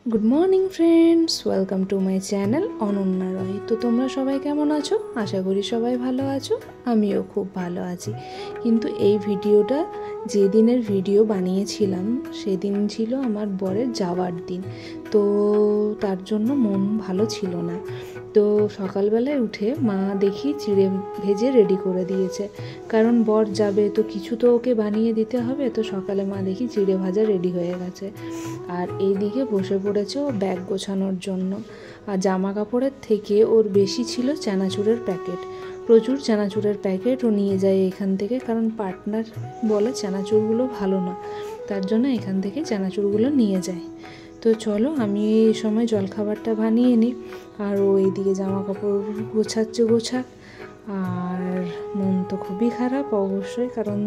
Good morning friends, welcome to my channel Ananya Roy. তো তোমরা সবাই কেমন আছো? আশা করি সবাই ভালো আছো, আমিও খুব ভালো আছি। কিন্তু এই ভিডিওটা যেদিনের ভিডিও বানিয়েছিলাম সেদিন ছিল আমার বরের যাওয়ার দিন, তো তার জন্য মন ভালো ছিল না। তো সকালবেলায় উঠে মা দেখি চিড়ে ভেজে রেডি করে দিয়েছে, কারণ বর যাবে তো কিছু তো ওকে বানিয়ে দিতে হবে। তো সকালে মা দেখি চিড়ে ভাজা রেডি হয়ে গেছে, আর এইদিকে বসে পড়েছে ও ব্যাগ গোছানোর জন্য। আর জামা কাপড়ের থেকে ওর বেশি ছিল চানাচুরের প্যাকেট, প্রচুর চানাচুরের প্যাকেট ও নিয়ে যায় এখান থেকে, কারণ পার্টনার বলে চানাচুরগুলো ভালো না, তার জন্য এখান থেকে চানাচুরগুলো নিয়ে যায়। তো চলো আমি এই সময় জলখাবারটা বানিয়ে নিই, আর ও এইদিকে জামা কাপড় গোছাক। আর মন তো খুবই খারাপ অবশ্যই, কারণ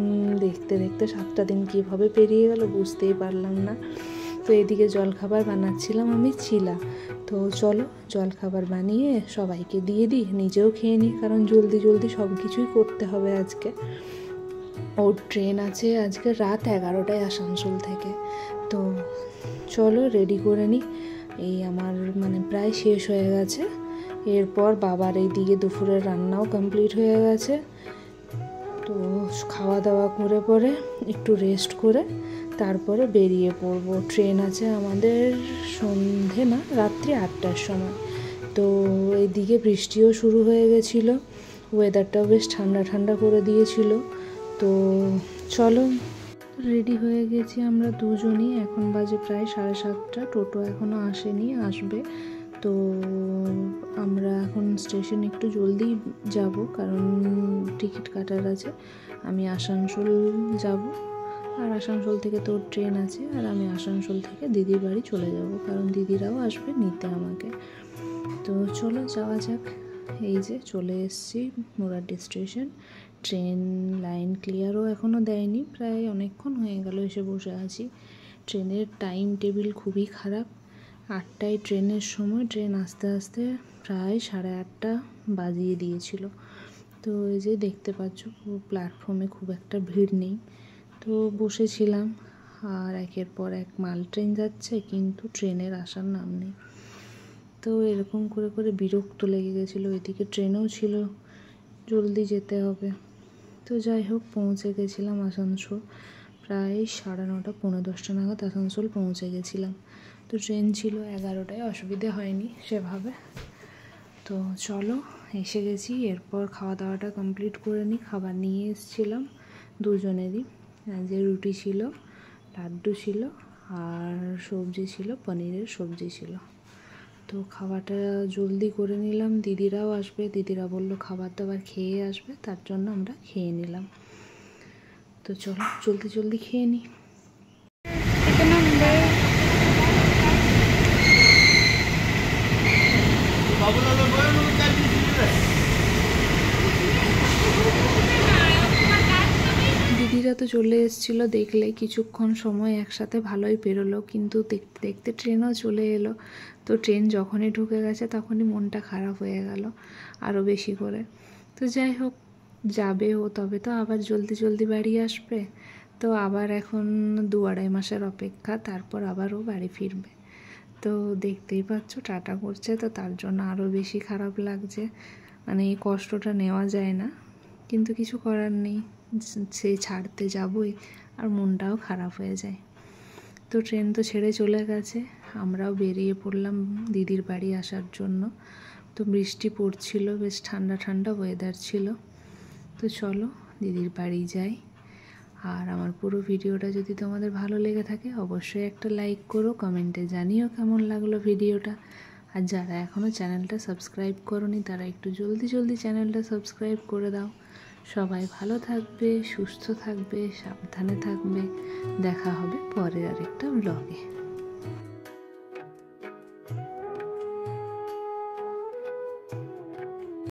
দেখতে দেখতে 7টা দিন কীভাবে পেরিয়ে গেল বুঝতেই পারলাম না। তো এদিকে জলখাবার বানাচ্ছিলাম আমি চিলা। তো চলো জলখাবার বানিয়ে সবাইকে দিয়ে দিই, নিজেও খেয়ে নিই, কারণ জলদি জলদি সব কিছুই করতে হবে আজকে। ওর ট্রেন আছে আজকে রাত 11টায় আসানসোল থেকে। তো চলো রেডি করে নিই। এই আমার প্রায় শেষ হয়ে গেছে। এরপর বাবার এইদিকে দুপুরের রান্নাও কমপ্লিট হয়ে গেছে। তো খাওয়া দাওয়া করে পরে একটু রেস্ট করে তারপরে বেরিয়ে পড়ব। ট্রেন আছে আমাদের সন্ধে না রাত্রি 8টার সময়। তো এইদিকে বৃষ্টিও শুরু হয়ে গেছিলো, ওয়েদারটাও বেশ ঠান্ডা ঠান্ডা করে দিয়েছিল। তো চলো রেডি হয়ে গেছি আমরা দুজনই। এখন বাজে প্রায় 7:30। টোটো এখনও আসেনি, আসবে। তো আমরা এখন স্টেশনে একটু জলদি যাব, কারণ টিকিট কাটার আছে। আমি আসানসোল যাব, আর আসানসোল থেকে তোর ট্রেন আছে, আর আমি আসানসোল থেকে দিদির বাড়ি চলে যাব, কারণ দিদিরাও আসবে নিতে আমাকে। তো চলো যাওয়া যাক। এই যে চলে এসেছি মোরারডি স্টেশন। ট্রেন লাইন ক্লিয়ারও এখনও দেয়নি, প্রায় অনেকক্ষণ হয়ে গেল এসে বসে আছি। ট্রেনের টাইম টেবিল খুবই খারাপ। 8টায় ট্রেনের সময়, ট্রেন আস্তে আস্তে প্রায় 8:30 বাজিয়ে দিয়েছিল। তো এই যে দেখতে পাচ্ছ প্ল্যাটফর্মে খুব একটা ভিড় নেই। তো বসেছিলাম, আর একের পর এক মাল ট্রেন যাচ্ছে, কিন্তু ট্রেনের আসার নাম নেই। তো এরকম করে করে বিরক্ত লেগে গেছিলো। এদিকে ট্রেনও ছিল, জলদি যেতে হবে। তো যাই হোক পৌঁছে গেছিলাম আসানসোল প্রায় 9:30, 10:45 নাগাদ আসানসোল পৌঁছে গেছিলাম। তো ট্রেন ছিল 11টায়, অসুবিধে হয়নি সেভাবে। তো চলো এসে গেছি। এরপর খাওয়া দাওয়াটা কমপ্লিট করে নিই। খাবার নিয়ে এসেছিলাম দুজনেরই, যে রুটি ছিল, লাড্ডু ছিল, আর সবজি ছিল, পনিরের সবজি ছিল। তো খাওয়াটা জলদি করে নিলাম, দিদিরাও আসবে, দিদিরা বললো খাবার দাবার খেয়ে আসবে, তার জন্য আমরা খেয়ে নিলাম। তো চলো জলদি জলদি খেয়ে নিই। দিদিরা তো চলে এসেছিলো, দেখলে কিছুক্ষণ সময় একসাথে ভালোই পেরোলো, কিন্তু দেখতে দেখতে ট্রেনও চলে এলো। তো ট্রেন যখনই ঢুকে গেছে তখনই মনটা খারাপ হয়ে গেল আরও বেশি করে। তো যাই হোক যাবে ও, তবে তো আবার জলদি জলদি বাড়ি আসবে। তো আবার এখন 2-2.5 মাসের অপেক্ষা, তারপর আবার ও বাড়ি ফিরবে। তো দেখতেই পাচ্ছ টাটা করছে, তো তার জন্য আরও বেশি খারাপ লাগছে। এই কষ্টটা নেওয়া যায় না, কিন্তু কিছু করার নেই, সে ছাড়তে যাবই, আর মনটাও খারাপ হয়ে যায়। তো ট্রেন তো ছেড়ে চলে গেছে, আমরাও বেরিয়ে পড়লাম দিদির বাড়ি আসার জন্য। তো বৃষ্টি পড়ছিল, বেশ ঠান্ডা ঠান্ডা ওয়েদার ছিল। তো চলো দিদির বাড়ি যাই। আর আমার পুরো ভিডিওটা যদি তোমাদের ভালো লেগে থাকে অবশ্যই একটা লাইক করো, কমেন্টে জানিও কেমন লাগলো ভিডিওটা। আর যারা এখনও চ্যানেলটা সাবস্ক্রাইব করোনি তারা একটু জলদি জলদি চ্যানেলটা সাবস্ক্রাইব করে দাও। সবাই ভালো থাকবে, সুস্থ থাকবে, সাবধানে থাকবে। দেখা হবে পরের আরেকটা ব্লগে।